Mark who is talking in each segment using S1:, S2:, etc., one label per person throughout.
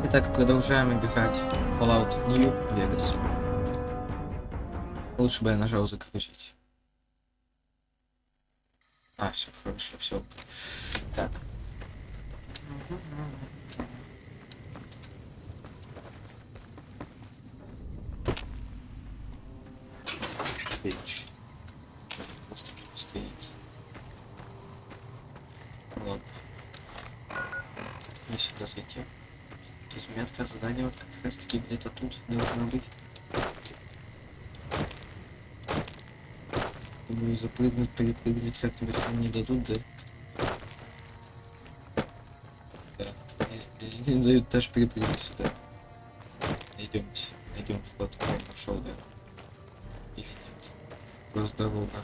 S1: Итак, продолжаем играть в Fallout New Vegas. Лучше бы я нажал загрузить. Все хорошо, все. Так. Печь. Просто стоит. Ладно. Мне сюда зайти. Тут метка задания вот как раз таки где-то тут должна быть. Думаю, запрыгнуть, перепрыгнуть как-нибудь не дадут, да? Да. Не дают даже перепрыгнуть сюда. Идемте. Найдем вход. Я нашел, да? Или нет? Просто дорога.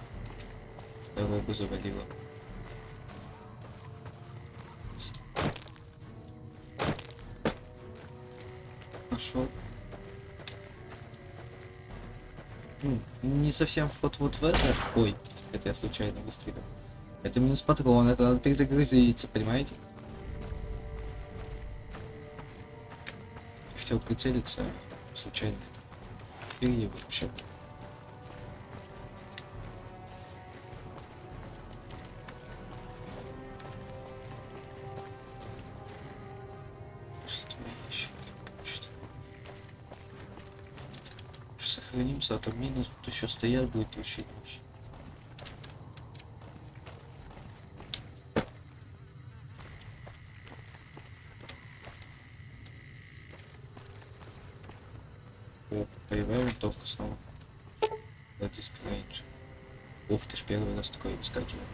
S1: Дорогу завалила. Нашел. Не совсем вход вот в это. Ой, это я случайно выстрелил. Это минус патрон, это надо перезагрузиться, понимаете? Хотел прицелиться, случайно. Впереди вообще. Что меня ищет? Сохранимся, а то минус тут еще стоят, будет очень. Боевая винтовка снова. Вот из Range. Ух ты ж, первый раз такое выскакивает.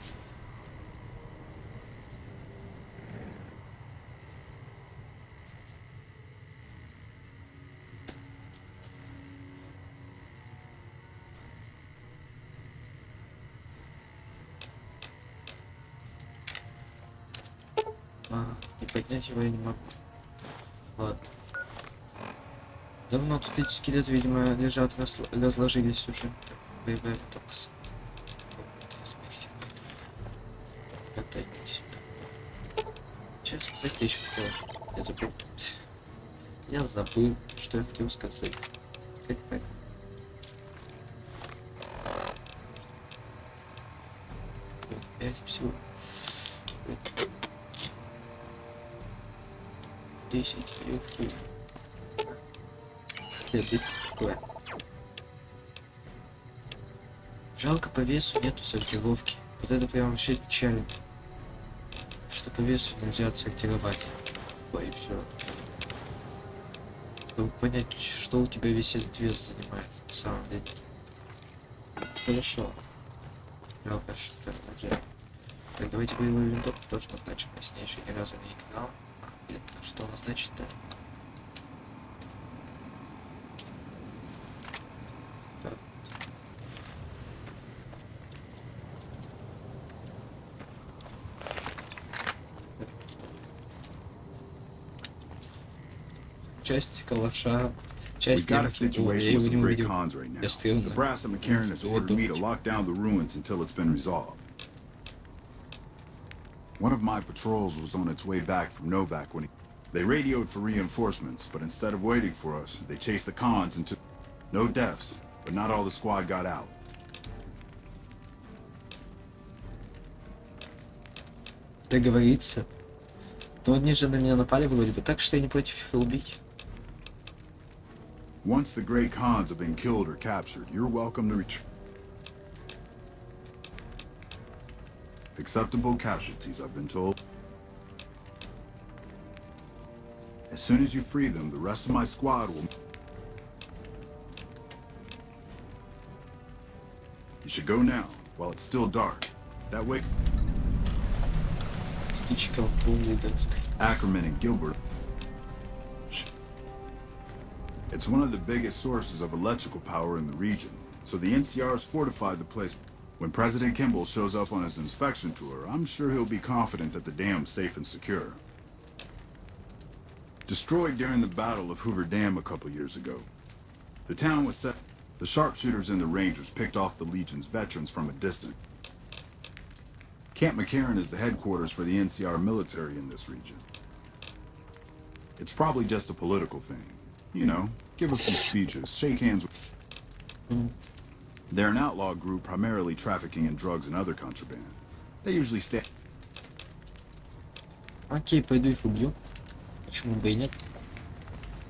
S1: И поднять его я не могу. Ладно. Давно тут эти скелеты, видимо, лежат, разложились уже. Боевая винтовка. Как-то идти сюда. Что сказать-то еще хотел? Я забыл. Я забыл, что я хотел сказать. Так. 5 всего. 10 елки. Жалко, по весу нету сортировки. Вот это прям вообще печально. Что по весу нельзя отсортировать. Ой, все. Чтобы понять, что у тебя весь этот вес занимает на самом деле. Хорошо. Жалко, что нельзя. Так, давайте боевую винтовку тоже назначим. Я с ней еще ни разу не играл. Что назначить-то? Так. Часть калаша.
S2: We've got a situation with some great cons right now. The brass at McCarran has ordered me to lock down the ruins until it's been resolved. One of my patrols was on its way back from Novak when they radioed for reinforcements, but instead of waiting for us, they chased the cons and took... No deaths, but not all the squad got out.
S1: Договориться. Но они же на меня напали вроде бы, так что я не против их убить.
S2: Once the great cons have been killed or captured, you're welcome to retreat. Acceptable casualties, I've been told. As soon as you free them, the rest of my squad will... You should go now, while it's still dark. That way... Ackerman and Gilbert. It's one of the biggest sources of electrical power in the region, so the NCR's fortified the place. When President Kimball shows up on his inspection tour, I'm sure he'll be confident that the dam's safe and secure. Destroyed during the Battle of Hoover Dam a couple years ago. The town was set... The sharpshooters and the Rangers picked off the Legion's veterans from a distance. Camp McCarran is the headquarters for the NCR military in this region. It's probably just a political thing. You know, give a few speeches, shake hands.
S1: М.
S2: They're an outlaw group primarily trafficking in drugs and other contraband. They usually stay.
S1: Окей, пойду их убью. Почему бы и нет?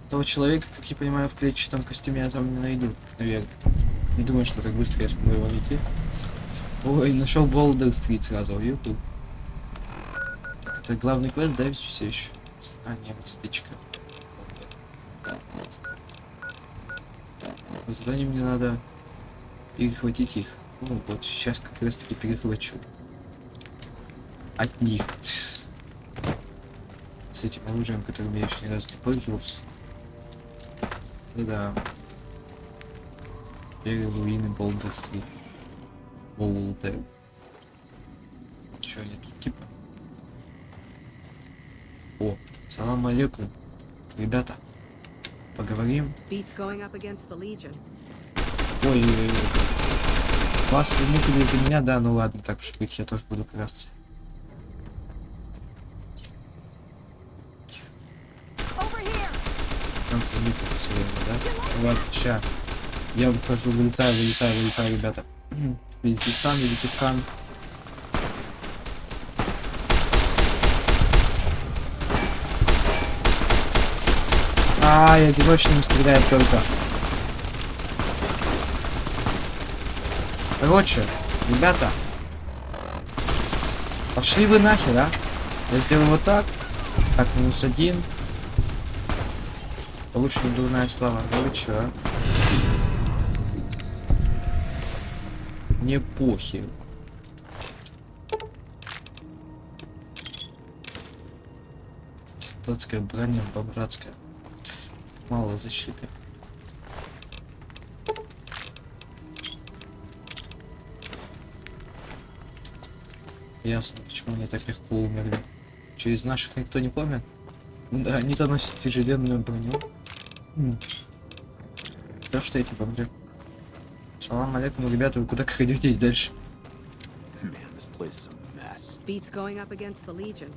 S1: Того человека, как я понимаю, в клетчатом костюме я там не найду, наверное. Не думаю, что так быстро я смогу его найти. Ой, нашел Болдер-стрит сразу, юху. Это главный квест, да, ведь все еще? А, нет, вот стычка. По заданию мне надо перехватить их. Ну вот, сейчас как раз таки перехвачу. От них. С этим оружием, которым я еще ни разу не пользовался. Да-да. Первые руины Болдер-стрит. Болдер. Чё, они тут типа? О, салам алейкум. Ребята, поговорим.
S3: Beats going up against the Legion.
S1: Ой, вас заметили за меня, да, ну ладно, так уж быть, я тоже буду красться.
S3: Over here!
S1: Нас заметили все время, да? Ну ладно, ща. Я выхожу, вылетаю, ребята. Видите хан. Я одиночными стреляю только. Короче, ребята. Пошли вы нахер, а? Я сделаю вот так. Так, -1. Лучше не дурная слава. Ну вы чё, а? Мне похер. Датская броня, по-братская. Мало защиты. Ясно, почему они так легко умерли. Че, из наших никто не помнит? Ну да, они-то носят тяжеленную броню. Да что эти бомжи? Салам алейкум, ребята, вы куда ходитесь дальше?
S2: Man, this place is a mess.
S3: Beats going up against the Legion.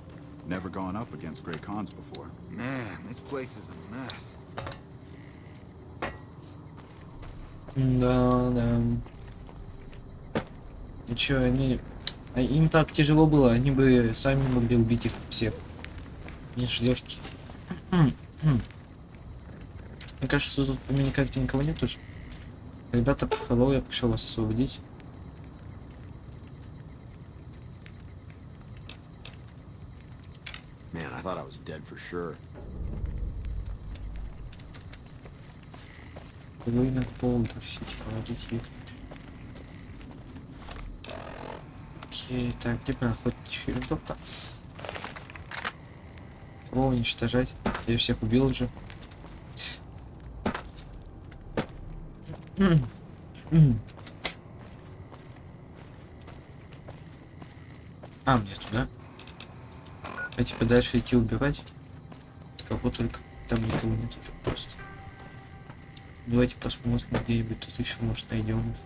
S2: Never gone up against Grey Khans before.
S4: Man, this place is a mess.
S1: Да. И чё, им так тяжело было, они бы сами могли убить их всех. Они ж легкие. Мне кажется, тут по мини-карте никого нет уже. Ребята, hello, я пришел вас освободить.
S4: Man, I thought I was dead for sure.
S1: Руинах Болдер-Сити, помогите их. Окей, так, где бы охотничья жопа? Кого уничтожать? Я всех убил уже. Мне туда. А типа дальше идти убивать? Кого только там никого нет уже просто. Давайте посмотрим где-нибудь тут еще, может, найдем их.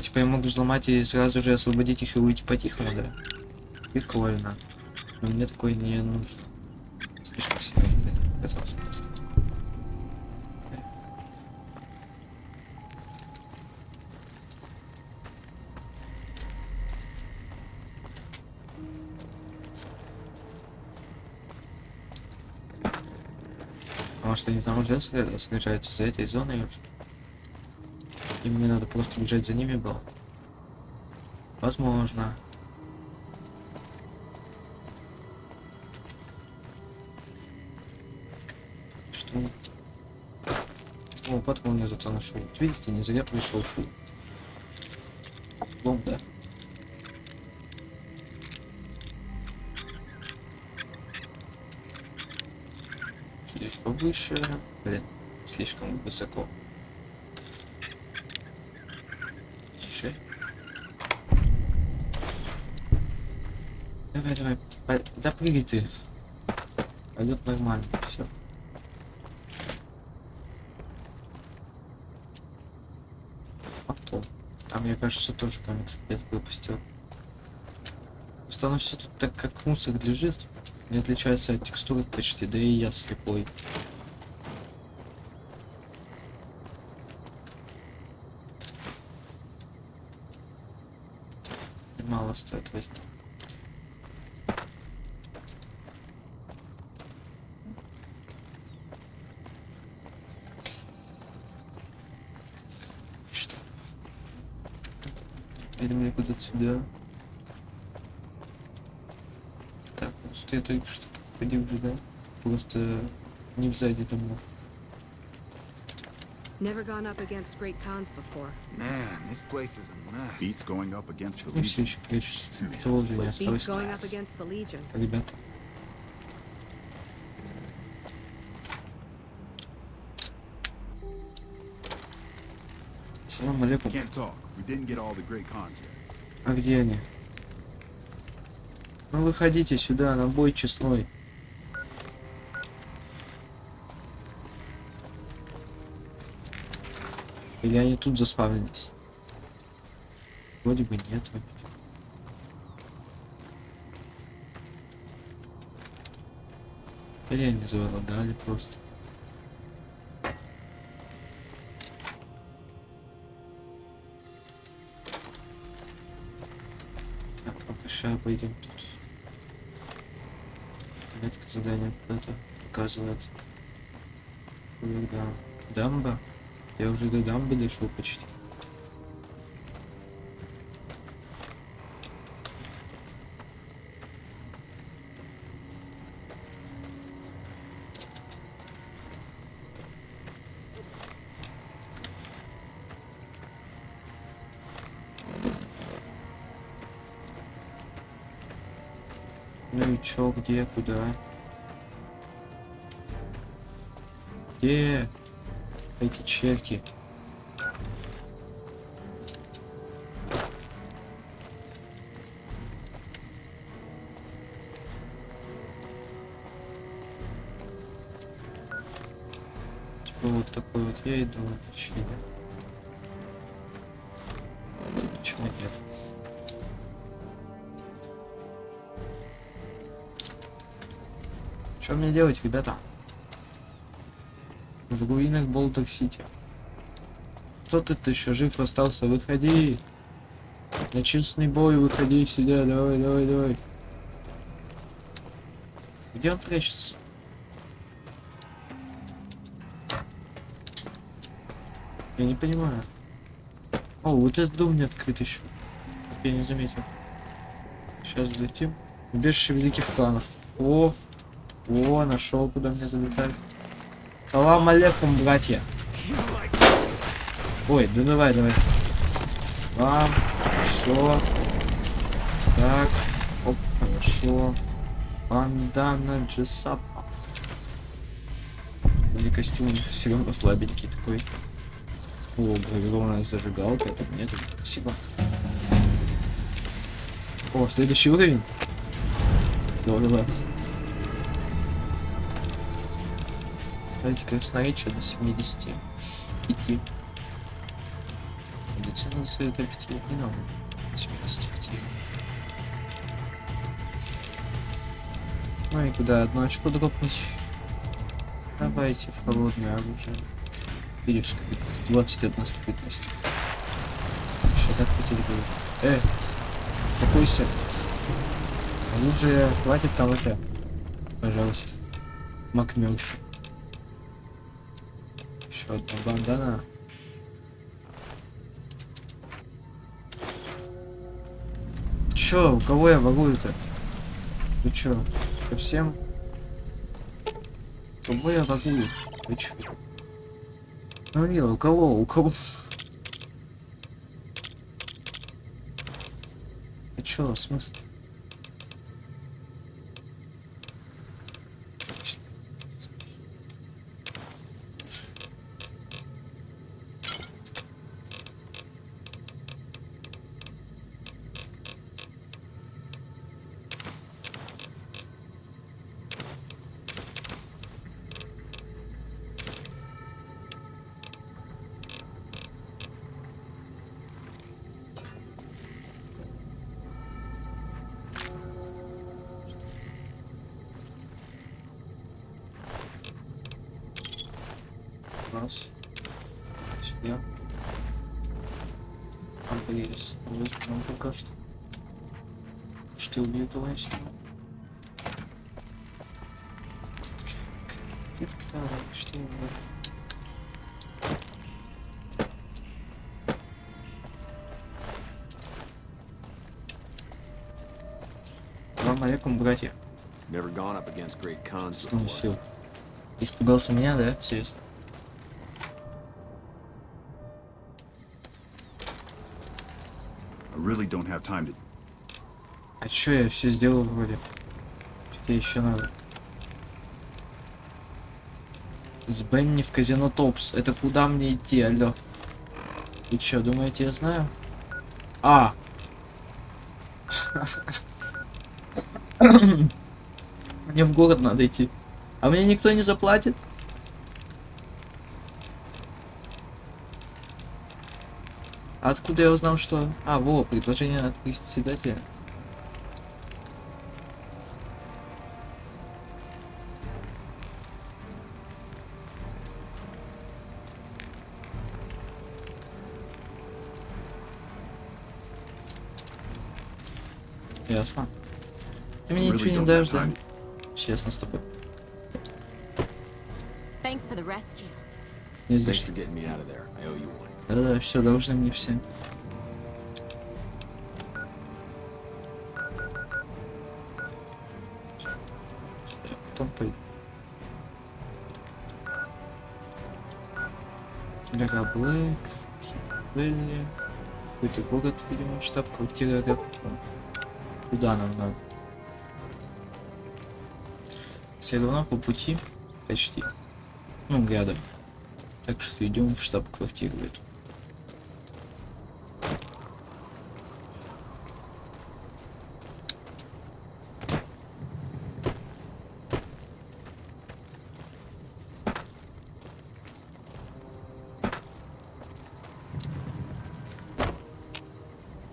S1: Типа я могу взломать и сразу же освободить их и уйти по-тихому, да? Прикольно. Но мне такое не нужно. Слишком сильно казалось просто. Может они там уже снижаются за этой зоной уже? И мне надо просто бежать за ними было? Возможно. Что? О, патрон я зато нашел. Вот видите, не зря пришел. Бомб, да? Здесь повыше. Блин, слишком высоко. Тише. Давай, да прыгай ты. Пойдет нормально, все. Там, мне кажется, тоже комикс опять выпустил. Просто оно все тут так как мусор лежит. Не отличается от текстуры почти, да и я слепой. Мало стоит возьму. Что? Или мне куда-то сюда? Так, вот я только что ходил туда. Просто не сзади там был.
S3: Never gone up against Great Khans before.
S4: Man, this place is a mess.
S2: Beats going up against the
S1: Ну все
S2: Legion.
S1: еще прячется. Того уже не
S3: Beats
S1: осталось.
S3: going up against the Legion.
S1: Ребята. Салам алейкум.
S2: Can't talk. We didn't get all the great cons yet.
S1: А где они? Ну выходите сюда, на бой честной. Или они тут заспавнились? Вроде бы нет. Или они заволадали просто. Так, пока сейчас пойдем тут. Метка задания куда-то показывает. Да. Дамба. Я уже до дамбы дошел почти. Ну и чё, где, куда? Где эти черти? Типа вот такой вот я иду, чили. Ничего нет. Что мне делать, ребята? В руинах Болтер-Сити. Кто тут еще жив остался? Выходи! На честный бой выходи сюда, давай, давай, давай. Где он прячется? Я не понимаю. О, вот этот дом не открыт еще. Я не заметил. Сейчас залетим. Убежище великих кланов. О, нашел, куда мне залетать. Салам алейкум, братья. Ой, да давай. Вам, хорошо. Так, оп, хорошо. Бандана Джессапа. Мне костюм все равно слабенький такой. О, бронзовая зажигалка, это нет, спасибо. О, следующий уровень. Здорово. Давайте красноречие до 70. Идти. Медицина до 45 не надо. 75. Ну и куда одну очко дропнуть? Давайте в холодное оружие. Или в скрытность. 21 скрытность. Вообще так хотели бы. Успокойся. Оружие хватит там это. Пожалуйста. Мак мертв. Еще одна бандана. Чё, у кого я ворую-то? Вы чё, совсем? Кого я ворую? Вы чё? Ну не, у кого? У кого? Ты чё, в смысле? Раз. Сюда. Обрез. Возьмем пока что. Что убью товарищ? Что его? Салам алейкум, братья.
S4: Never gone up against great cons
S1: Снова
S4: before.
S1: сел. Испугался меня, да? Серьезно.
S2: I really don't have time to.
S1: А чё, я все сделал вроде? Что тебе еще надо? С Бенни в казино Топс. Это куда мне идти, алло? Вы чё, думаете, я знаю? А! Мне в город надо идти. А мне никто не заплатит? А откуда я узнал, что... А, во, предложение от председателя. Ясно. Ты мне
S2: I
S1: ничего
S2: really
S1: не
S2: don't
S1: дашь,
S2: have
S1: да?
S2: time.
S1: Честно с тобой.
S3: Thanks for the rescue.
S1: Не за
S4: Thanks
S1: что.
S4: for getting me out of there. I owe you one.
S1: Да-да, все, должны мне все. Потом пойду. Лера Блэк, Белли. Какой-то город, видимо, штаб-квартира рэп. Куда нам надо? Все равно по пути почти. Ну, рядом. Так что идем в штаб-квартиру эту.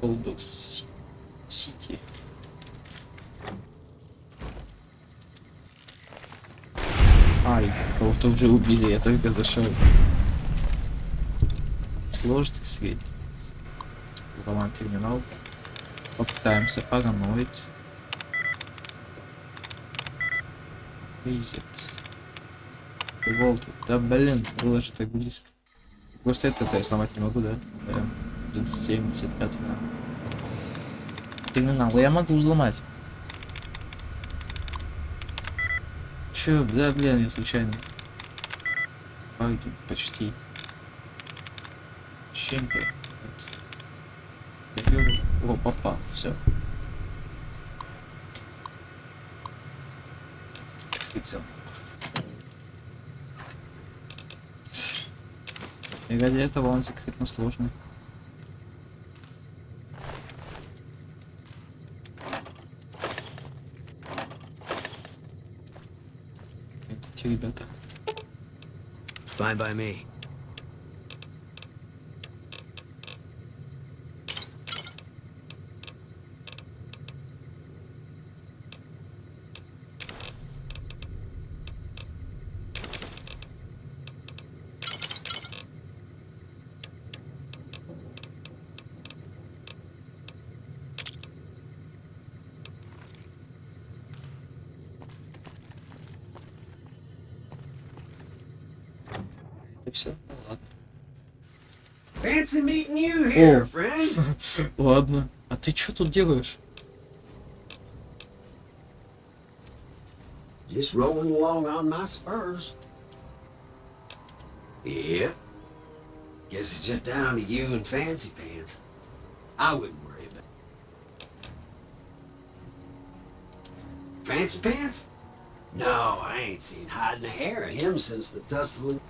S1: Олдос Сити. Ай, кого-то уже убили, я только зашел. Сложный средний. Взломаем терминал. Попытаемся параноид. Визит. Волт. Да блин, было же так близко. Просто это я сломать не могу, да? 75 надо. Терминал я могу взломать. Чё, да, блин, я случайно. Баги, почти. Чем-то. О, попал, все. И ради этого он закрыт на сложный. Эти ребята.
S4: Fine by me.
S1: И все. Ну, ладно.
S5: Fancy meeting you here,
S1: О.
S5: friend.
S1: Ладно. А ты что тут делаешь?
S5: Just rolling along on my spurs. Yep. Guess it's just down to you and Fancy Pants. I wouldn't worry about it. Fancy Pants? No, I ain't seen hide nor hair of him since the tussle.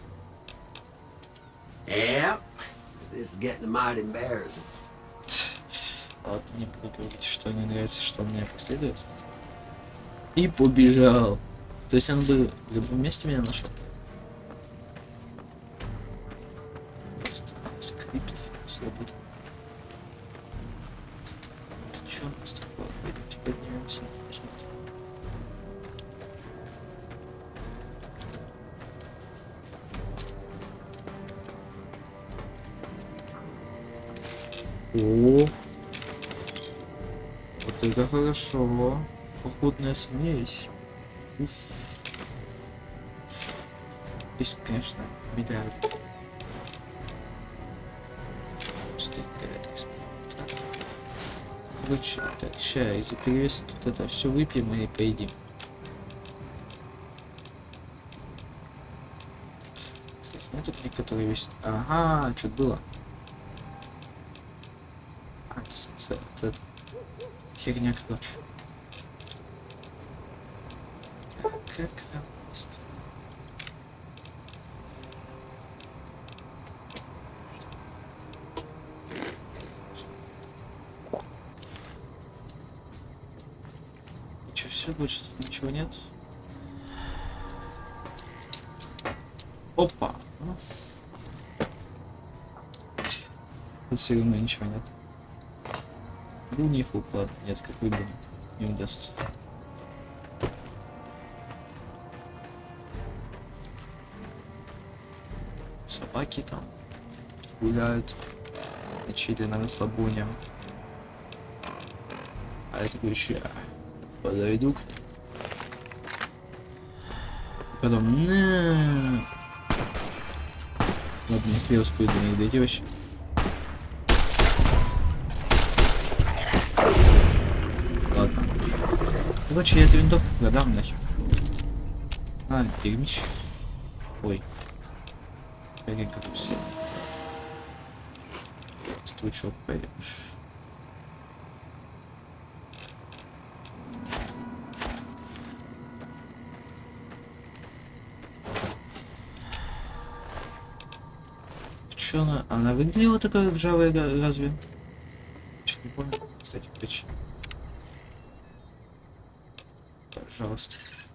S5: Yep. This is getting mighty embarrassing.
S1: Ладно, не буду говорить, что не нравится, что он меня преследует. И побежал. То есть он бы в любом месте меня нашел. Просто скрипт, свобода. Это чё у нас такое? Пойдемте поднимемся. О, вот это хорошо. Походная смесь. Уф. Есть, конечно, медаль. Короче, так, ща из-за перевеса тут это все выпьем и поедим. Кстати, ну тут некоторые весят. Ага, что было? А, это херня, короче. Как там есть? Ничего, все больше тут ничего нет. Опа! Тут все равно ничего нет. У них уклад нет, как вы думаете, не удастся. Собаки там гуляют, ночили на расслабоне. А я такой еще подойду к ним. Потом ладно, если я успею до них дойти вообще. Ладно. Короче, я эту винтовку продам нахер. А, дерьмище. Ой. Как все. Стручок пойдешь. Чё она выглядела такая ржавая, разве? Чё не понял. Кстати, ключи. Пожалуйста.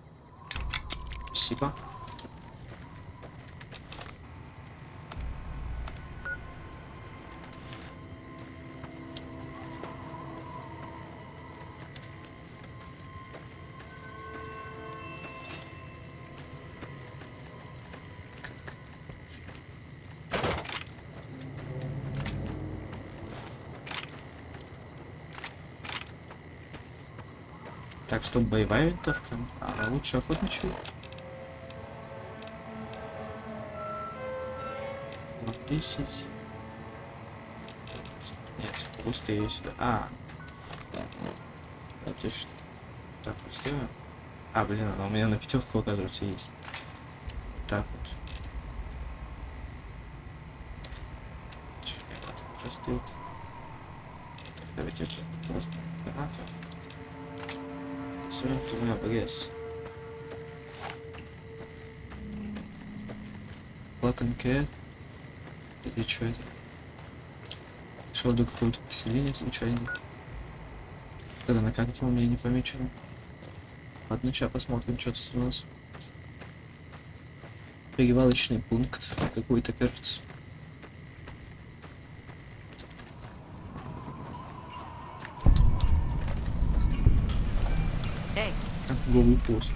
S1: Спасибо. Так, стоп, боевая винтовка. А лучше охотничий. Вот 10. Нет, просто ее сюда. А. Да, точно. Так, вот сделаем. А, блин, она у меня на пятерку, оказывается, есть. Так вот. Уже стоит. Так, давайте возьмем гранату. Смотрим, у меня обрез. Лаконке. Это что это? Шел до какого-то поселения случайно. Когда на карте у меня не помечено. Ладно, сейчас посмотрим, что тут у нас. Перевалочный пункт какой-то, кажется. Голый пост.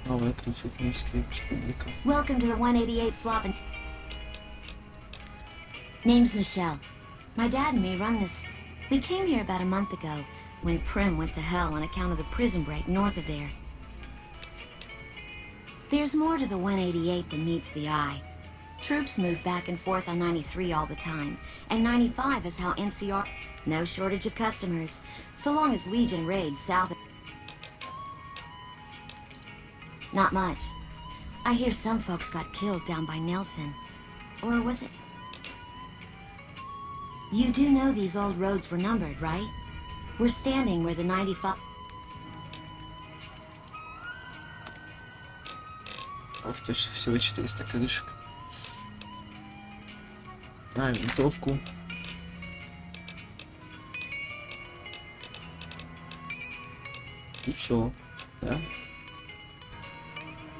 S1: Новая Конфедератская республика.
S6: Welcome to the 188 Slop. Name's Michelle. My dad and me run this. We came here about a month ago when Prim went to hell on account of the prison break north of there. There's more to the 188 than meets the eye. Troops move back and forth on 93 all the time, and 95 is how NCR... No shortage of customers, so long as Legion raids south. Not much. I hear some folks got killed down by Nelson. Or was it? You do know these old roads were numbered, right? We're standing where the 95...
S1: Ох ты ж, всего 400 крышек. На винтовку. И все, да?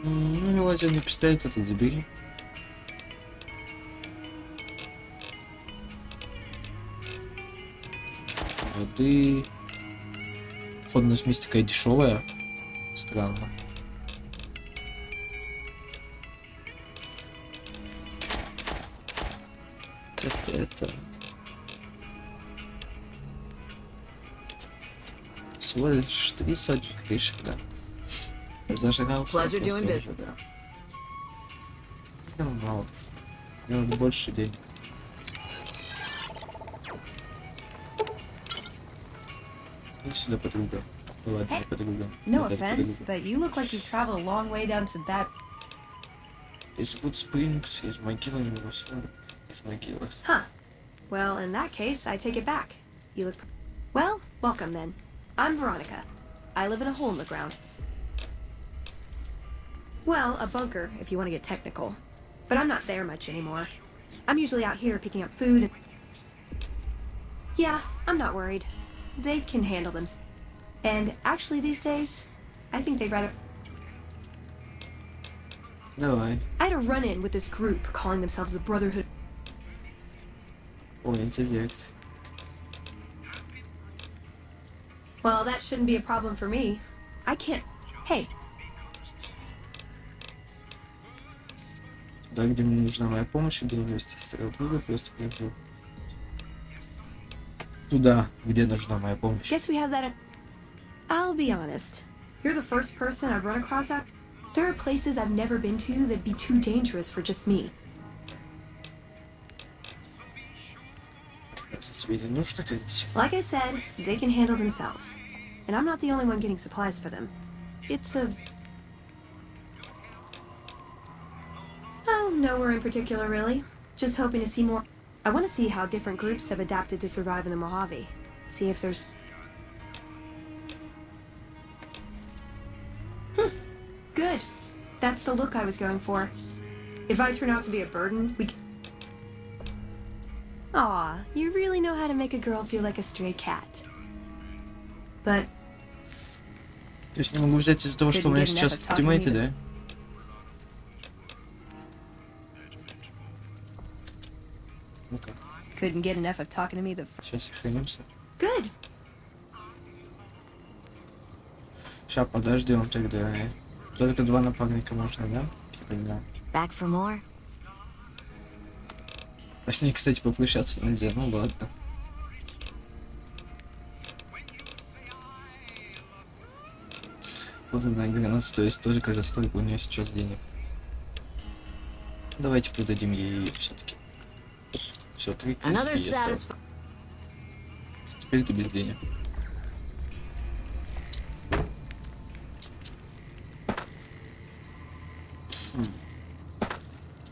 S1: Ну и лазерный пистолет этот забери. Воды. Походу, смесь такая дешевая. Странно. Это... Всего лишь 3 сотни крышек, да. Зажрался.
S6: Pleasure
S1: просто
S6: doing
S1: уже, да. Ну, мало. Мне надо больше денег. Иди сюда, подруга. Ну ладно, не подруга.
S7: No
S1: Вот это
S7: offense,
S1: подруга.
S7: but you look like you've traveled a long way down to that.
S1: Из Good Springs, из могилы не могу сюда. Из могилы.
S7: Huh. Well, in that case, I take it back. You look. Well, welcome then. I'm Veronica. I live in a hole in the ground. Well, a bunker, if you want to get technical. But I'm not there much anymore. I'm usually out here picking up food and... Yeah, I'm not worried. They can handle them. And actually these days, I think they'd rather...
S1: Давай.
S7: I had a run-in with this group calling themselves the Brotherhood.
S1: Ой, интеллект.
S7: Well, that shouldn't be a problem for me. I can't... Hey,
S1: Туда, где мне нужна моя помощь, где навести старого друга, просто приду. Туда, где нужна моя помощь.
S7: guess we have that... I'll be honest. You're the first person I've run across that... There are places I've never been to that'd be too dangerous for just me.
S1: Если тебе не нужно, то иди.
S7: Like I said, they can handle themselves. And I'm not the only one getting supplies for them. It's a... Oh, nowhere in particular, really. Just hoping to see more... I want to see how different groups have adapted to survive in the Mojave. See if there's... Good. That's the look I was going for. If I turn out to be a burden, we can... Aw, you really know how to make a girl feel like a stray cat. But
S1: То есть не могу взять из-за того, что у меня сейчас тиммейты, да? Ну-ка,
S7: couldn't get enough of talking to me the...
S1: сейчас сохранимся.
S7: Good.
S1: Сейчас подождем тогда. Только 2 напарника можно, да? Типа, да.
S6: Back for more?
S1: А с ней, кстати, попрощаться нельзя, ну ладно. Вот она гранат стоит столько же, сколько у нее сейчас денег. Давайте продадим ей все-таки. Все, 3
S6: Another
S1: критики я
S6: satisfying...
S1: стал. Теперь ты без денег.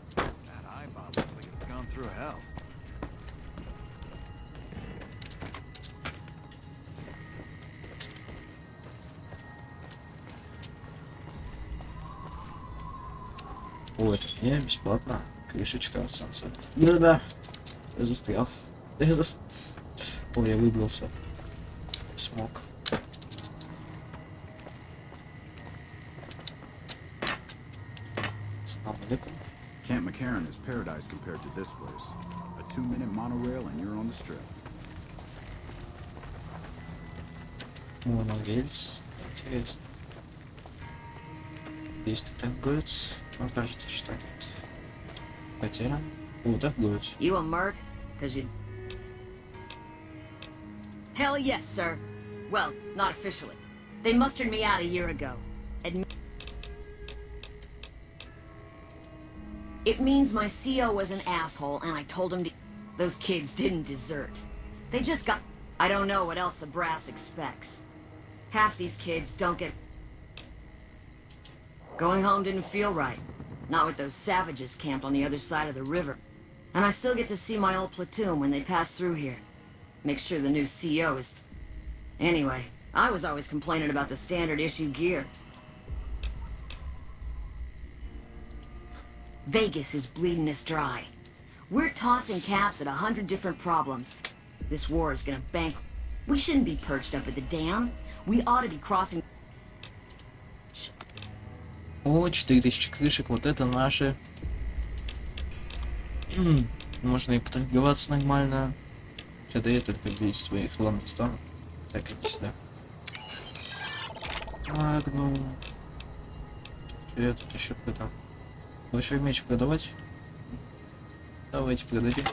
S8: That eyeball looks like it's gone through hell.
S1: О, это не бесплатно. Крышечка от Sunset. Да-да. Я застрял. Ой, я выбрался. Смог. Салам алейкум.
S2: Camp McCarran is paradise compared to this place. A 2-minute monorail and you're on the strip.
S1: Монорельс. Интересно. Есть торговец. Но кажется, что нет. Хотя... О, торговец.
S6: You a merc? Cause you... Hell yes, sir. Well, not officially. They mustered me out a year ago. It means my CO was an asshole and I told him to... Those kids didn't desert. They just got... I don't know what else the brass expects. Half these kids don't get... Going home didn't feel right. Not with those savages camped on the other side of the river. And I still get to see my old platoon when they pass through here. Make sure the new CO is... Anyway, I was always complaining about the standard issue gear. Vegas is bleeding us dry. We're tossing caps at 100 different problems. This war is gonna bank... We shouldn't be perched up at the dam. We ought to be crossing...
S1: О, 4000 крышек. Вот это наши. Можно и поторговаться нормально. Сейчас да я только весь своих хлам достану. Так, конечно. Магнум. Что я тут еще продам? Большой меч продавать? Давайте продадим.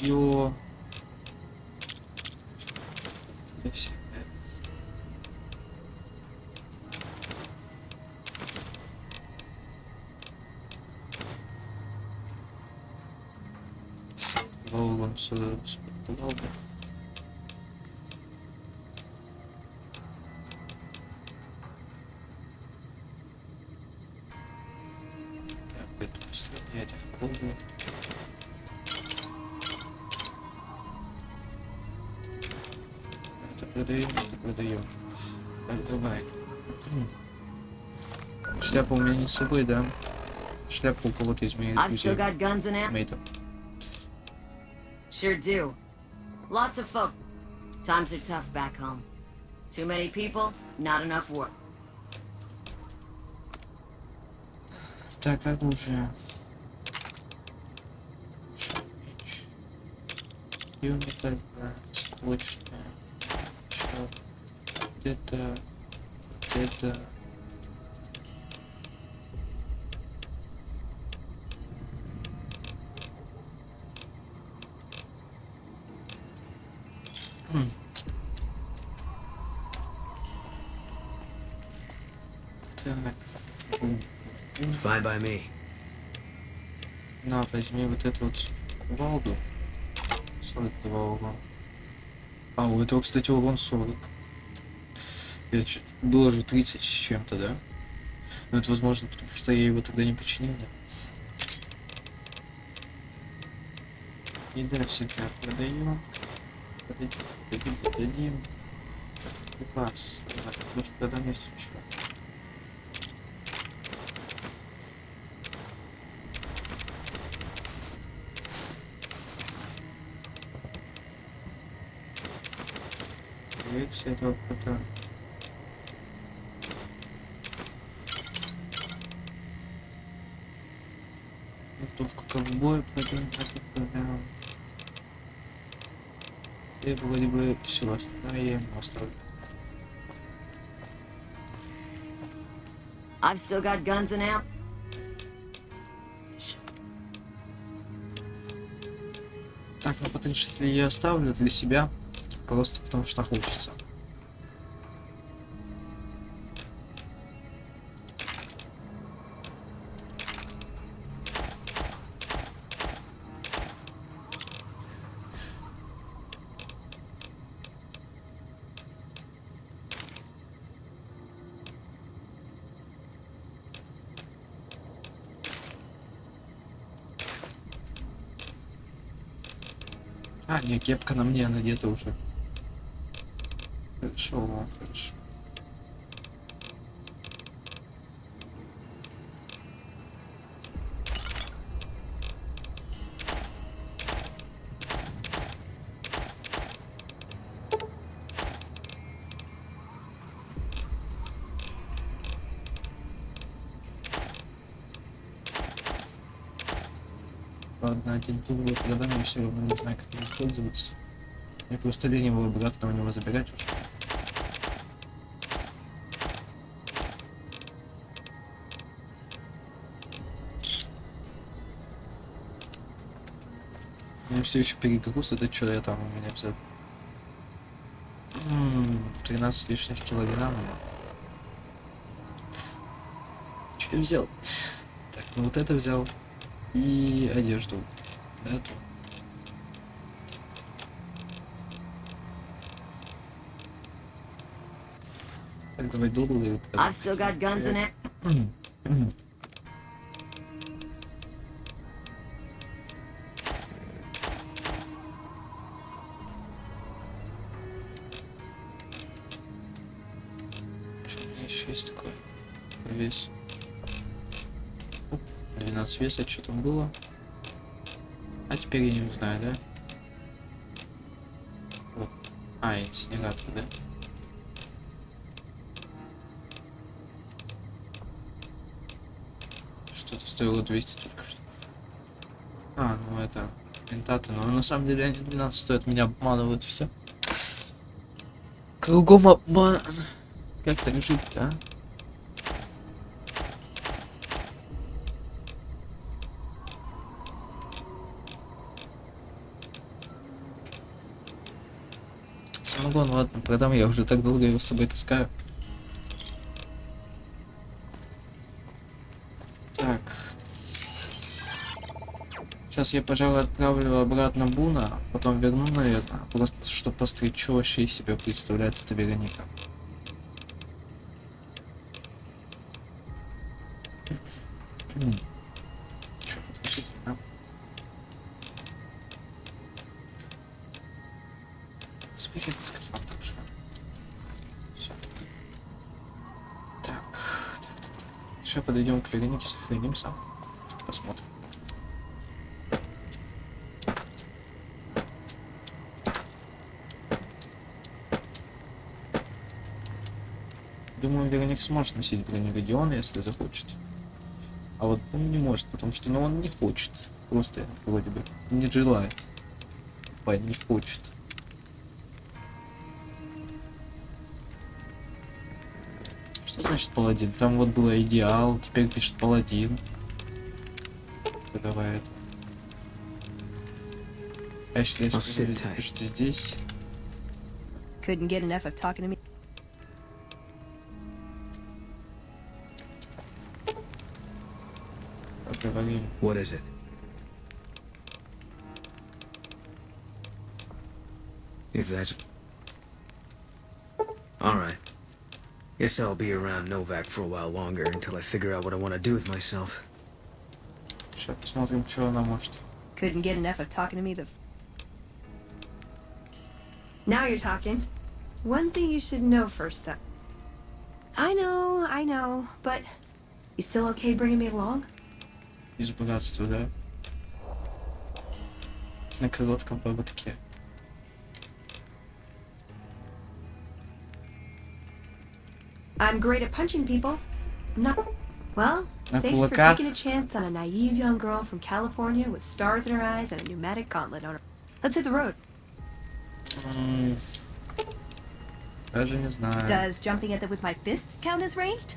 S1: Ё. Это всё. Волгон сюда. Волгон. Так, это последний этих Волгон. Это продаем. Так, давай. Шляпа у меня не с собой, да? Шляпа у кого-то из моих
S6: I've still
S1: друзей.
S6: got guns and ammo.
S1: Мейтов.
S6: Sure do. Lots of folk. Times are tough back home. Too many people, not enough work.
S1: Так, оружие. Меч. Юнита, скотчная. Чё? Где-то... Где-то... Так.
S4: Fine by me.
S1: На, возьми вот эту вот кувалду. 42 урона. А, у этого, кстати, урон 40. Было же 30 с чем-то, да? Но это возможно, потому что я его тогда не починил, да? И да, всегда продаем. Продадим. Припас. Потому что продам если что. С этого кота. Винтовку ковбоя продаем, это продаем. И вроде бы все остальное я ему оставлю.
S6: I've still got guns and ammo.
S1: Так, ну потенциально я оставлю для себя. Просто потому что хочется. А, не, кепка на мне надета уже. Хорошо, хорошо. Ладно, один тур был продан, я все равно не знаю, как им пользоваться. Мне просто лень его обратно у него забирать уже. У меня все еще перегруз, это что я там у меня взял? 13 лишних килограмм. Что я взял? Так, ну вот это взял. И одежду. Да, то. Так, давай доллары.
S6: I've still got guns and ammo.
S1: Что у меня еще есть такое? Вес. 12 веса, что там было? А теперь я не знаю, да? Вот. А, инсинератор, да? Что-то стоило 200 только что. А, ну это ментаты, но на самом деле они 12 стоят, меня обманывают все. Кругом обман. Как так жить-то, а? Самогон, ладно, продам, я уже так долго его с собой таскаю. Так. Сейчас я, пожалуй, отправлю обратно Буна, потом верну, наверное, просто чтобы посмотреть, что вообще из себя представляет эта Вероника. Чё, подключить, а? Спикер скафандр уже. Всё. Так. Сейчас подойдем к Веронике, сохранимся. Посмотрим. Думаю, Вероник сможет носить бронерегион, если захочет. А вот он не может, потому что он не хочет. Просто вроде бы не желает. Парень не хочет. Что значит паладин? Там вот было идеал, теперь пишет паладин. Давай это. А если пишите здесь.
S7: Couldn't get enough of talking to me.
S1: Поговорим.
S4: What is it? If that's... Alright. Guess I'll be around Novak for a while longer until I figure out what I want to do with myself.
S1: Сейчас посмотрим, что она может.
S7: Couldn't get enough of talking to me. Now you're talking. One thing you should know first up. I know, but you still okay bringing me along?
S1: Из богатства, да? На коротком поводке.
S7: I'm great at punching people. I'm not. Well,
S1: На
S7: thanks for
S1: кулаках.
S7: taking a chance on a naive young girl from California with stars in her eyes and a pneumatic gauntlet on her. Let's hit the road.
S1: Даже не знаю.
S7: Does jumping at them with my fists count as ranged?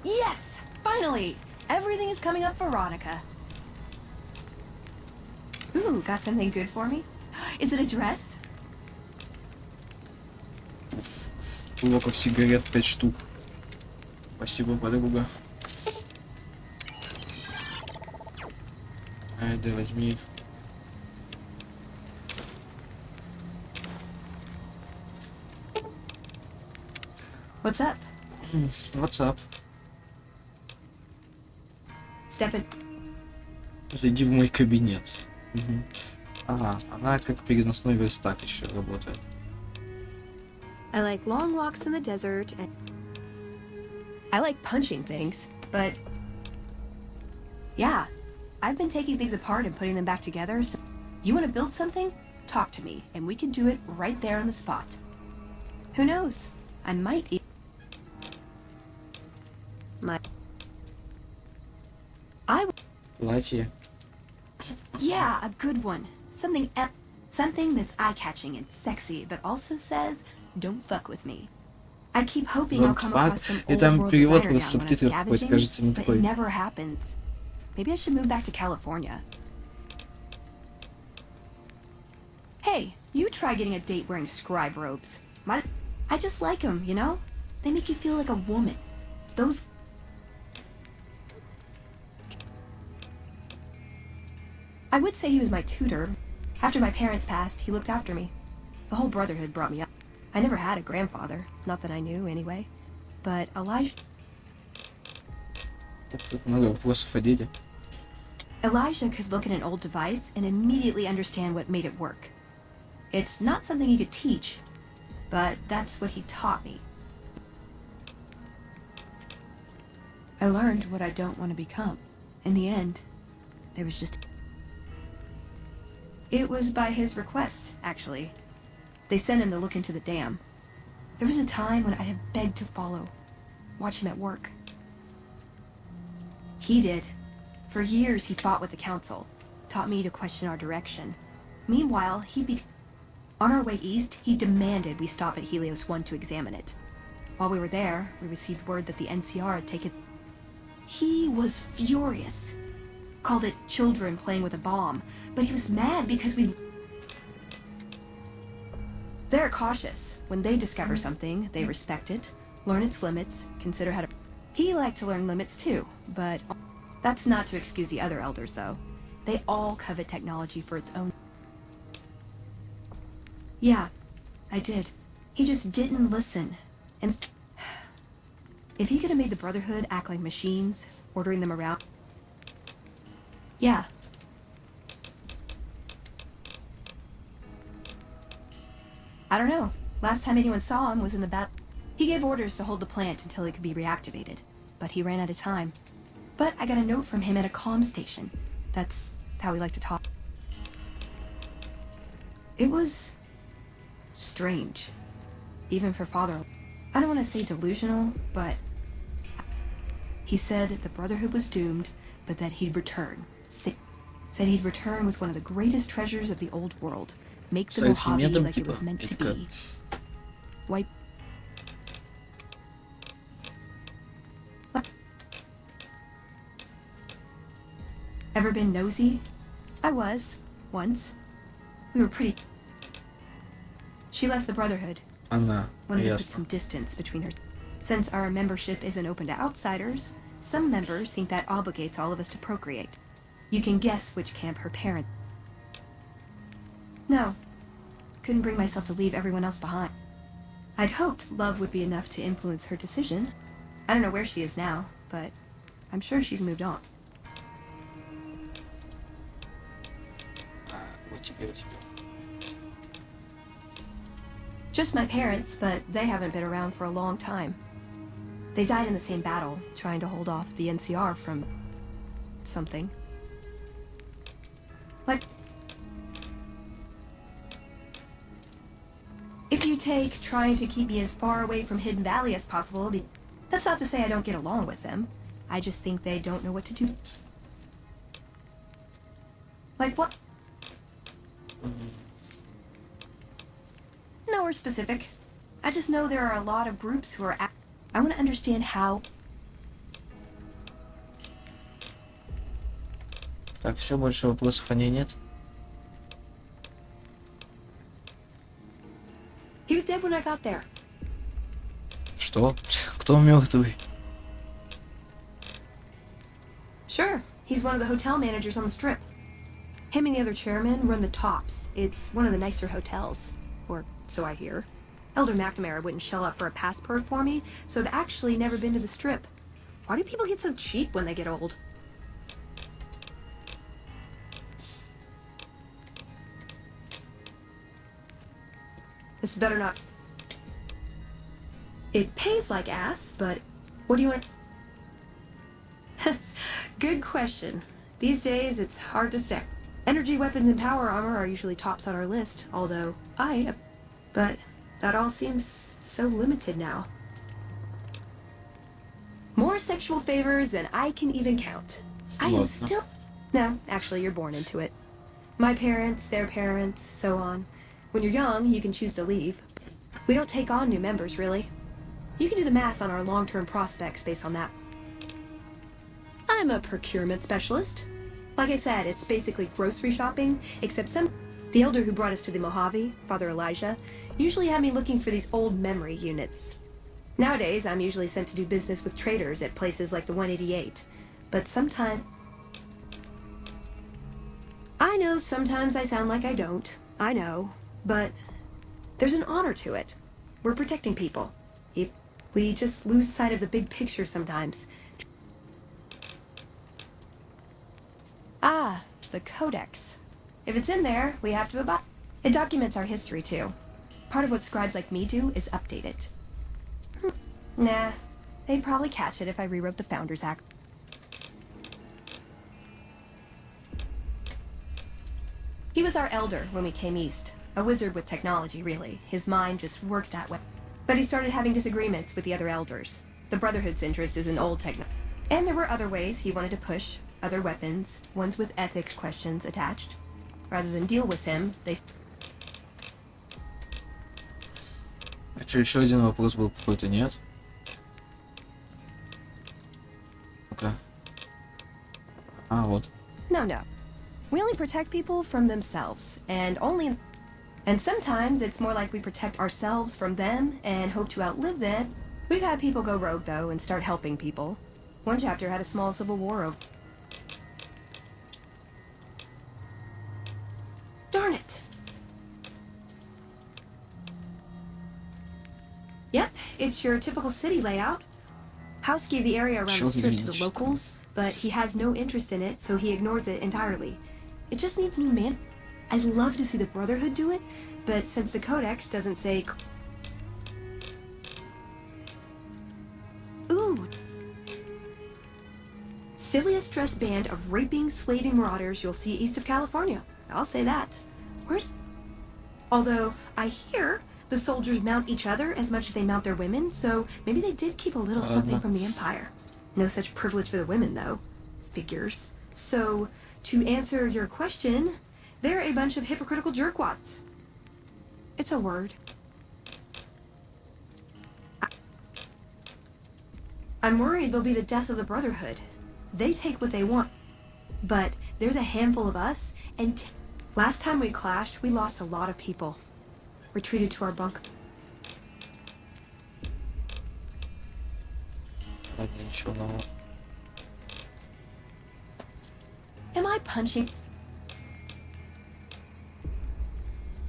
S7: Yes! Finally! Everything is coming up for Veronica. Ooh, got something good for me? Is it a dress?
S1: Блоков сигарет 5 штук. Спасибо, подруга. Ай, да возьми.
S7: What's up?
S1: What's up?
S7: Step in.
S1: Зайди в мой кабинет. Мгм. Ага, она как переносной верстак еще работает.
S7: I like long walks in the desert and I like punching things, but yeah, I've been taking things apart and putting them back together. So you want to build something? Talk to me, and we can do it right there on the spot. Who knows? I might even
S1: Платье.
S7: Yeah, a good one. Something that's eye-catching and sexy, but also says, "Don't fuck with me." I keep hoping I'll
S1: Don't
S7: come
S1: fuck.
S7: across some
S1: И
S7: old
S1: там
S7: world
S1: перевод
S7: designer
S1: просто
S7: gown when I'm
S1: субтитров какой-то,
S7: scavenging,
S1: кажется, не
S7: but it
S1: такой.
S7: never happens. Maybe I should move back to California. Hey, you try getting a date wearing scribe robes. I just like them, you know? They make you feel like a woman. Those... I would say he was my tutor. After my parents passed, he looked after me. The whole brotherhood brought me up. I never had a grandfather, not that I knew anyway. But Elijah
S1: Тут много вопросов о деде.
S7: could look at an old device and immediately understand what made it work. It's not something he could teach, but that's what he taught me. I learned what I don't want to become. In the end, there was just... It was by his request, actually. They sent him to look into the dam. There was a time when I'd have begged to follow, watch him at work. He did. For years, he fought with the council, taught me to question our direction. Meanwhile, on our way east, he demanded we stop at Helios 1 to examine it. While we were there, we received word that the NCR had taken... He was furious. Called it children playing with a bomb, but he was mad because we... They're cautious. When they discover something, they respect it, learn its limits, consider how to... He liked to learn limits too, but that's not to excuse the other elders, though. They all covet technology for its own... Yeah, I did. He just didn't listen. And if he could have made the Brotherhood act like machines, ordering them around... Yeah. I don't know. Last time anyone saw him was in the battle. He gave orders to hold the plant until it could be reactivated, but he ran out of time. But I got a note from him at a comm station. That's how he liked to talk. It was... strange. Even for Father. I don't want to say delusional, but... He said the Brotherhood was doomed, but that he'd return. Said he'd return was one of the greatest treasures of the old world. Make the Mojave
S1: Альфимедом,
S7: like it
S1: типа,
S7: was meant to
S1: это
S7: be. Wipe. Ever been nosy? I was, once. We were pretty... She left the Brotherhood.
S1: она,
S7: Wanted to put
S1: ясно.
S7: some distance between her. Since our membership isn't open to outsiders, some members think that obligates all of us to procreate. You can guess which camp her parent... No. Couldn't bring myself to leave everyone else behind. I'd hoped love would be enough to influence her decision. I don't know where she is now, but I'm sure she's moved on.
S1: Вот теперь.
S7: Just my parents, but they haven't been around for a long time. They died in the same battle, trying to hold off the NCR from... something. Like... If you take trying to keep me as far away from Hidden Valley as possible, that's not to say I don't get along with them. I just think they don't know what to do. Like what? Nowhere specific. I just know there are a lot of groups who are... I want to understand how...
S1: Так, все, больше вопросов о ней нет.
S7: He was dead when I got there.
S1: Что? Кто мертвый?
S7: Sure, he's one of the hotel managers on the Strip. Him and the other chairman run the Tops. It's one of the nicer hotels. Or so I hear. Elder McNamara wouldn't shell out for a passport for me, so I've actually never been to the Strip. Why do people get so cheap when they get old? This better not... It pays like ass, but what do you want... Good question. These days, it's hard to say. Energy weapons and power armor are usually tops on our list, although But that all seems so limited now. More sexual favors than I can even count. I am
S1: Ладно.
S7: still... No, actually, you're born into it. My parents, their parents, so on. When you're young, you can choose to leave. We don't take on new members, really. You can do the math on our long-term prospects based on that. I'm a procurement specialist. Like I said, it's basically grocery shopping, except the elder who brought us to the Mojave, Father Elijah, usually had me looking for these old memory units. Nowadays, I'm usually sent to do business with traders at places like the 188. But sometimes... I know sometimes I sound like I don't. I know. But there's an honor to it. We're protecting people. We just lose sight of the big picture sometimes. Ah, the Codex. If it's in there, we have to abide. It documents our history, too. Part of what scribes like me do is update it. Nah, they'd probably catch it if I rewrote the Founders Act. He was our elder when we came east. A wizard with technology, really. His mind just worked that way. But he started having disagreements with the other elders. The Brotherhood's interest is in old techno. And there were other ways he wanted to push, other weapons, ones with ethics questions attached. Rather than deal with him, they...
S1: А что, еще один вопрос был какой-то, нет? Ну-ка. А, вот.
S7: No. We only protect people from themselves, and only... And sometimes it's more like we protect ourselves from them and hope to outlive them. We've had people go rogue, though, and start helping people. One chapter had a small civil war over... Darn it! Yep, it's your typical city layout. House gave the area around the strip to the locals, but he has no interest in it, so he ignores it entirely. It just needs new man. I'd love to see the Brotherhood do it, but since the Codex doesn't say... Ooh! Silliest dressed band of raping, slaving marauders you'll see east of California. I'll say that. Where's... Although, I hear the soldiers mount each other as much as they mount their women, so maybe they did keep a little something from the Empire. No such privilege for the women, though. Figures. So, to answer your question, they're a bunch of hypocritical jerkwads. It's a word. I'm worried they'll be the death of the Brotherhood. They take what they want. But there's a handful of us, and last time we clashed, we lost a lot of people. Retreated to our bunk.
S1: Ладно, ничего нового.
S7: Am I punching?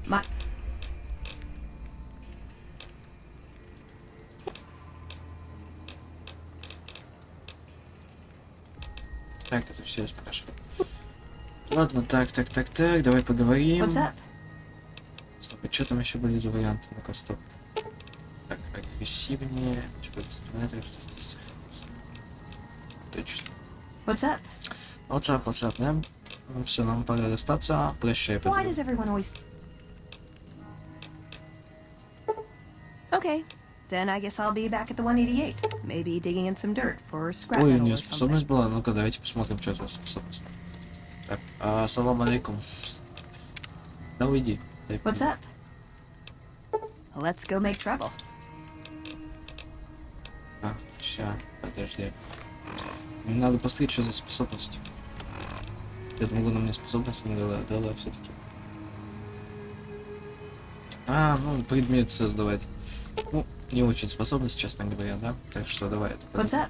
S7: My...
S1: Так, это все я спрашиваю. Ладно, так, давай поговорим.
S7: What's up?
S1: Стоп, а что там еще были за варианты? Ну-ка, стоп. Так, агрессивнее. Что здесь сохранится. Точно.
S7: What's up?
S1: WhatsApp, да? Ну, все, нам пора расстаться. Прощай,
S7: Why
S1: подруга.
S7: does everyone always... Okay, then I guess I'll be back at the 188. Maybe digging in some dirt for scrap
S1: Ой, у
S7: metal
S1: нее
S7: or something.
S1: способность была. Ну-ка, давайте посмотрим, что за способность. Так, салам алейкум. Да уйди. Дай
S7: What's
S1: пойду.
S7: up? Let's go make trouble.
S1: Ща, подожди. Мне надо посмотреть, что за способность. Я думал, она мне способность не дала все-таки. Ну, предмет создавать. Ну, не очень способность, честно говоря, да? Так что давай это.
S7: What's up?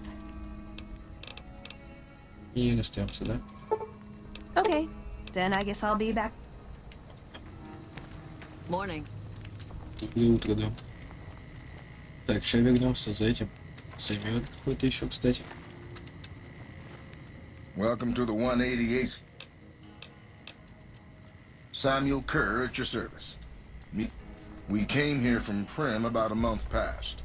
S1: И расстаемся, да?
S7: Okay, then I guess I'll be back.
S3: Morning.
S1: Доброе утро, да. Так, сейчас вернемся за этим. Займет какой-то еще, кстати.
S9: Welcome to the 188th. Samuel Kerr at your service. We came here from Prim about a month past.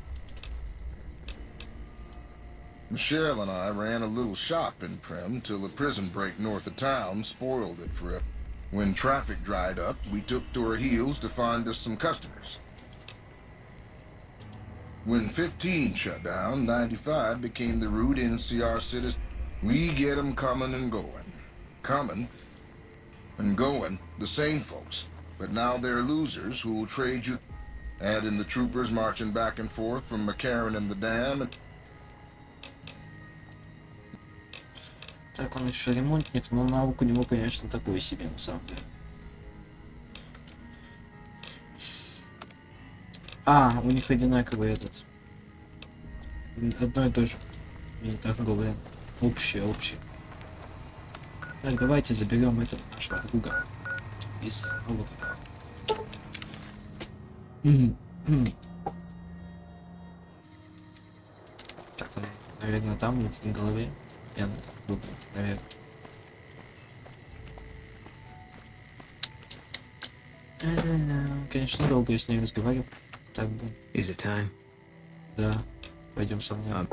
S9: Michelle and I ran a little shop in Prim till a prison break north of town spoiled it for it. When traffic dried up, we took to our heels to find us some customers. When 15 shut down, 95 became the route NCR citizens. We get 'em coming and going. Coming and going, the same folks. But now they're losers who will trade you. Add in the troopers marching back and forth from McCarran and the Dam. And
S1: Так, он еще ремонтник, но навык у него, конечно, такой себе, на самом деле. У них одинаковый этот. Одно и то же. И торговля. Общее. Так, давайте заберем этого нашего друга. Из вот этого. Так, он, наверное, там, в голове. Я думаю, наверное. Конечно, долго я с ней разговаривал. Так бы.
S4: Is it time?
S1: Да. Пойдем со мной.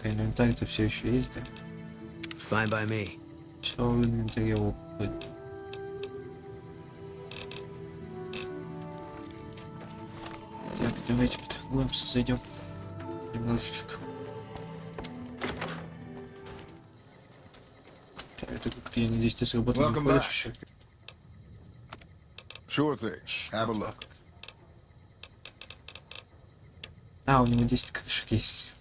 S1: Инвентарь-то все еще есть, да?
S4: Fine by me.
S1: Все в инвентаре опыт. Так, давайте поторгуемся, зайдем. Немножечко. Так, это как-то, я надеюсь, ты сработал.
S9: Welcome
S1: Не
S9: back.
S1: хочешь еще?
S9: sure thing. Have a look.
S1: У него 10 крышек есть.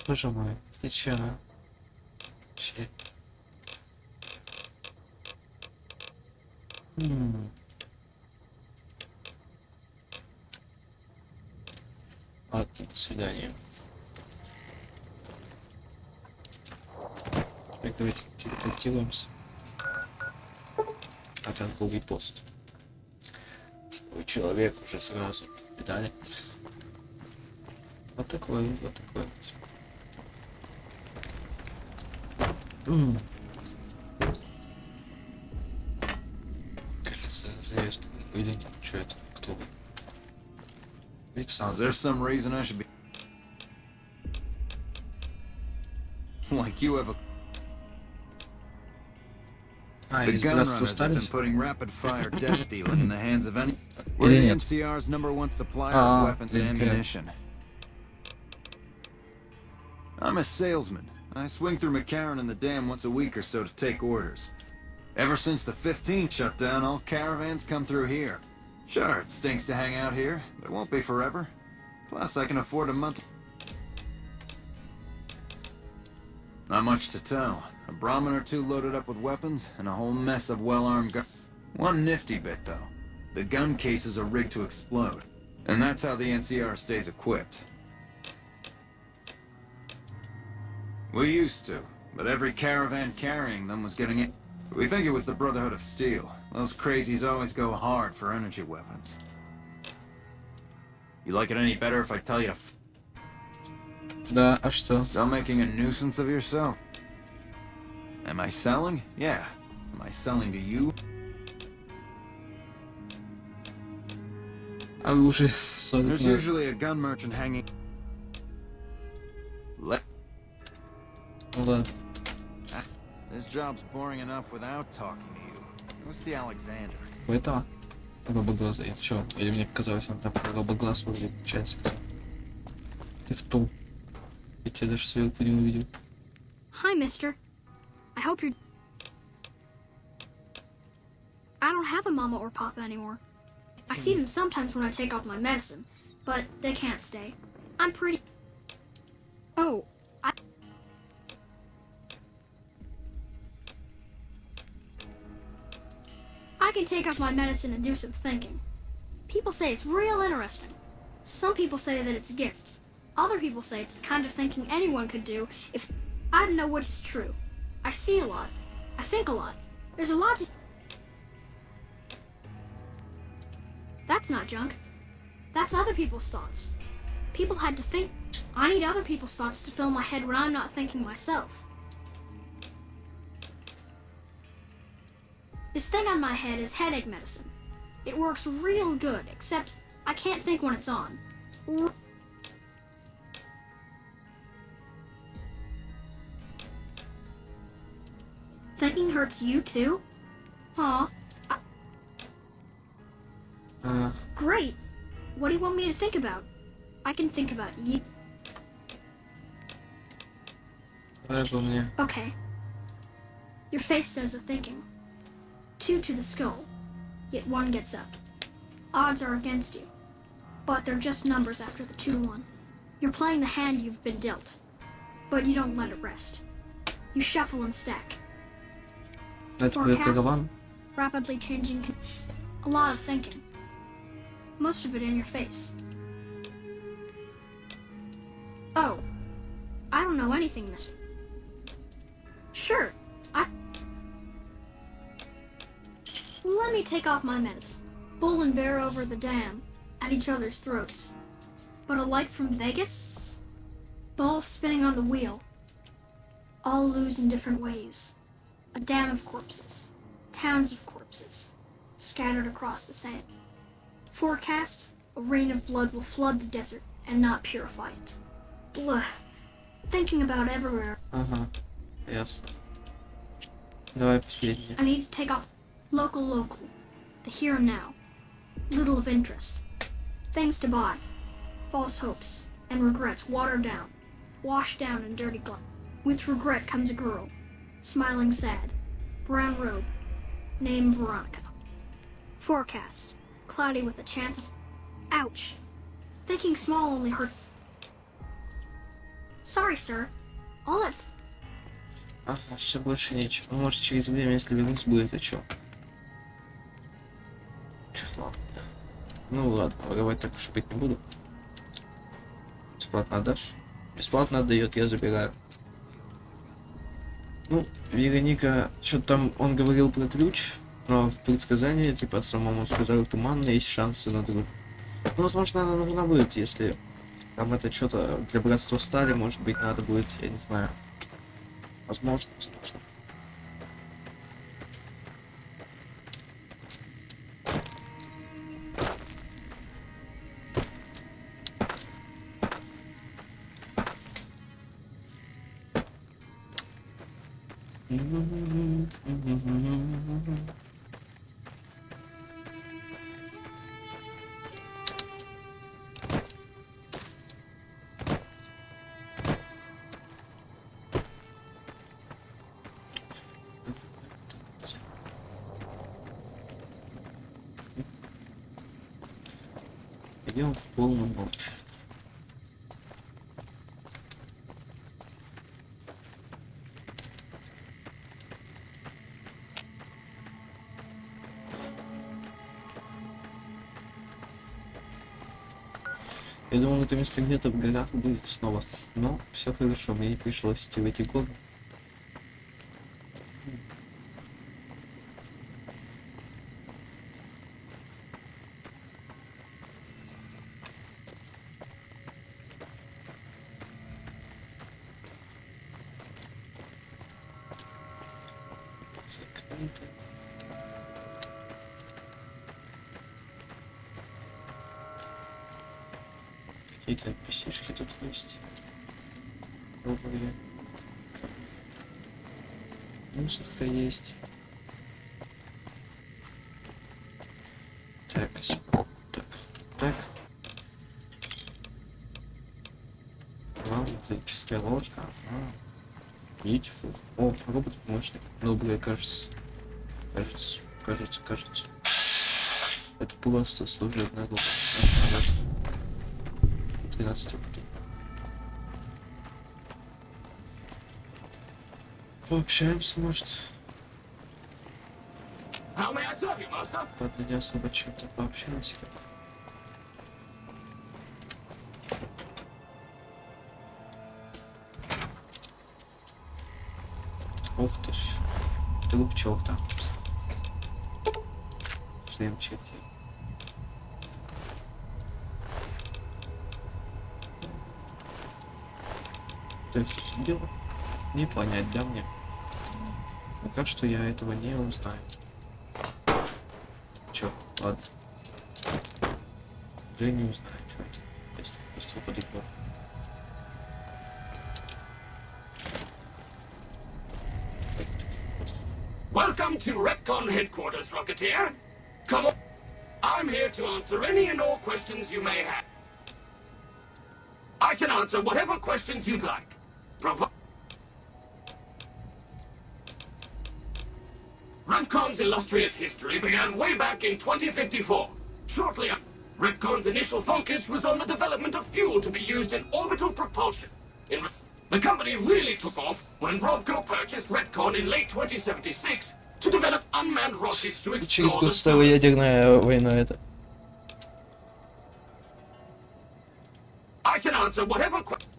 S1: Боже мой, ты чё? Вообще. Ладно, до свидания. Так, давайте телепортируемся. А торговый пост. Свой человек уже сразу. Видали? Вот такой вот. Кажется, завес или нет? Что это? Кто вы?
S8: Is
S1: Александр.
S8: there some reason I should be... Like you have a...
S1: А,
S8: The
S1: из
S8: gun
S1: братства
S8: runners have been
S1: остались?
S8: putting rapid-fire death dealing in the hands of any... We're
S1: Или
S8: the
S1: нет?
S8: NCR's #1 supplier
S1: Ah,
S8: of weapons and
S1: блин, прям.
S8: ammunition. I'm a salesman. I swing through McCarran and the dam once a week or so to take orders. Ever since the 15th shut down, all caravans come through here. Sure, it stinks to hang out here, but it won't be forever. Plus, I can afford a month. Not much to tell. A Brahmin or two loaded up with weapons, and a whole mess of well-armed guns. One nifty bit, though. The gun cases are rigged to explode. And that's how the NCR stays equipped. We used to, but every caravan carrying them was getting it. We think it was the Brotherhood of Steel. Those crazies always go hard for energy weapons. You like it any better if I tell you to
S1: Да, а что?
S8: Still making a nuisance of yourself? Am I selling? Yeah. Am I selling to you?
S1: А вы уже
S8: There's
S1: 40 минут.
S8: usually a gun merchant hanging...
S1: Ну ладно.
S8: This job's boring enough without talking to you. Go see Alexander.
S1: У этого? Робоглаза. Чё? Или мне показалось, он там робоглаз вроде получается. Ты кто? Я тебя даже сверху не увидел.
S10: Hi, mister. I hope you're... I don't have a mama or papa anymore. I see them sometimes when I take off my medicine, but they can't stay. I'm pretty... Oh, I can take off my medicine and do some thinking. People say it's real interesting. Some people say that it's a gift. Other people say it's the kind of thinking anyone could do if... I don't know which is true. I see a lot. I think a lot. There's a lot to... That's not junk. That's other people's thoughts. People had to think. I need other people's thoughts to fill my head when I'm not thinking myself. This thing on my head is headache medicine. It works real good, except I can't think when it's on. Thinking hurts you too? Aw. Great. What do you want me to think about? I can think about you.
S1: Давай обо мне.
S10: Okay. Your face does the thinking. 2 to the skull, yet 1 gets up. Odds are against you, but they're just numbers after the 2-1. You're playing the hand you've been dealt, but you don't let it rest. You shuffle and stack.
S1: Это будет Раван?
S10: Rapidly changing, a lot of thinking. Most of it in your face. Oh, I don't know anything, mister. Sure, let me take off my medicine. Bull and bear over the dam, at each other's throats. But a light from Vegas? Ball spinning on the wheel. All lose in different ways. A dam of corpses. Towns of corpses. Scattered across the sand. Forecast, a rain of blood will flood the desert and not purify it. Blah. Thinking about everywhere.
S1: Ага, ясно. Давай последнее.
S10: I need to take off local. The here and now. Little of interest. Things to buy. False hopes and regrets watered down. Washed down in dirty glass. With regret comes a girl. Smiling sad. Brown robe. Name Veronica. Forecast. Cloudy with a chance of... Ouch. Thinking small only hurt... Sorry, sir. All that...
S1: Ага, все больше нечего. Ну, может, через время, если вернусь, будет о чем. Ну ладно, воровать так уж и быть не буду. Бесплатно отдашь? Бесплатно отдает, я забираю. Ну, Вероника, что-то там он говорил про ключ, но в предсказании, типа, самому сказал, туманно, есть шансы на дружбу. Ну, возможно, она нужна будет, если там это что-то для братства стали, может быть, надо будет, я не знаю. Возможно, возможно. Идем в полном молчании. Я думал, это место где-то в горах будет снова. Но все хорошо, мне не пришлось идти в эти горы. Закрыто. Какие-то NPC-шки тут есть. Пробовали. Мусорка есть. Так, так. Вам металлическая ложка. Beautiful. О, робот мощный. Добрый, кажется. Кажется. Это просто служебная робот. 13 рублей. Пообщаемся, может. Ладно, не особо чем-то пообщаемся. Ух ты ж. Труп черта. Шлем чертей. То есть дело не понять, да, мне? Пока что я этого не узнаю. Чё, ладно. Уже не узнаю, что это. Если быстро подыграл.
S11: Welcome to Retcon headquarters, Rocketeer. Come on. I'm here to answer any and all questions you may have. I can answer whatever questions you'd like. Retcon's illustrious history began way back in 2054. Shortly after, Retcon's initial focus was on the development of fuel to be used in orbital propulsion. The company really took off when Robco purchased Retcon in late 2076 to develop unmanned rockets to explore the stars.
S1: Ядерная война это.
S11: I can answer whatever question.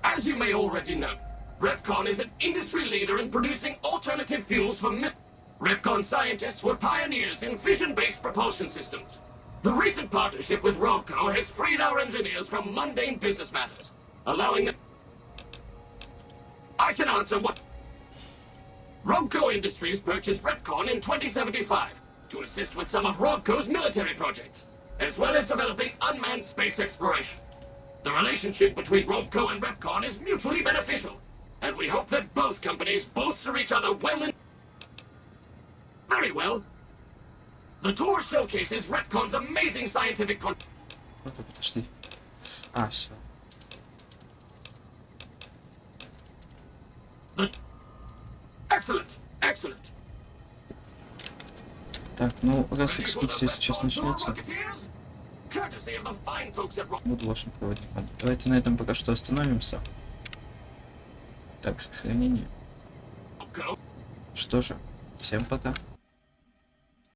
S11: As you may already know, Retcon is an industry leader in producing alternative fuels for Retcon scientists were pioneers in fission-based propulsion systems. The recent partnership with Robco has freed our engineers from mundane business matters, allowing them... I can answer what... Robco Industries purchased Retcon in 2075 to assist with some of Robco's military projects, as well as developing unmanned space exploration. The relationship between Robco and Retcon is mutually beneficial, and we hope that both companies bolster each other well and... Very well. The tour showcases Retcon's amazing scientific con...
S1: Подожди. А, все.
S11: Excellent.
S1: Так, ну, раз экскурсия сейчас начнется, буду вашим проводником. Давайте на этом пока что остановимся. Так, сохранение. Что же, всем пока.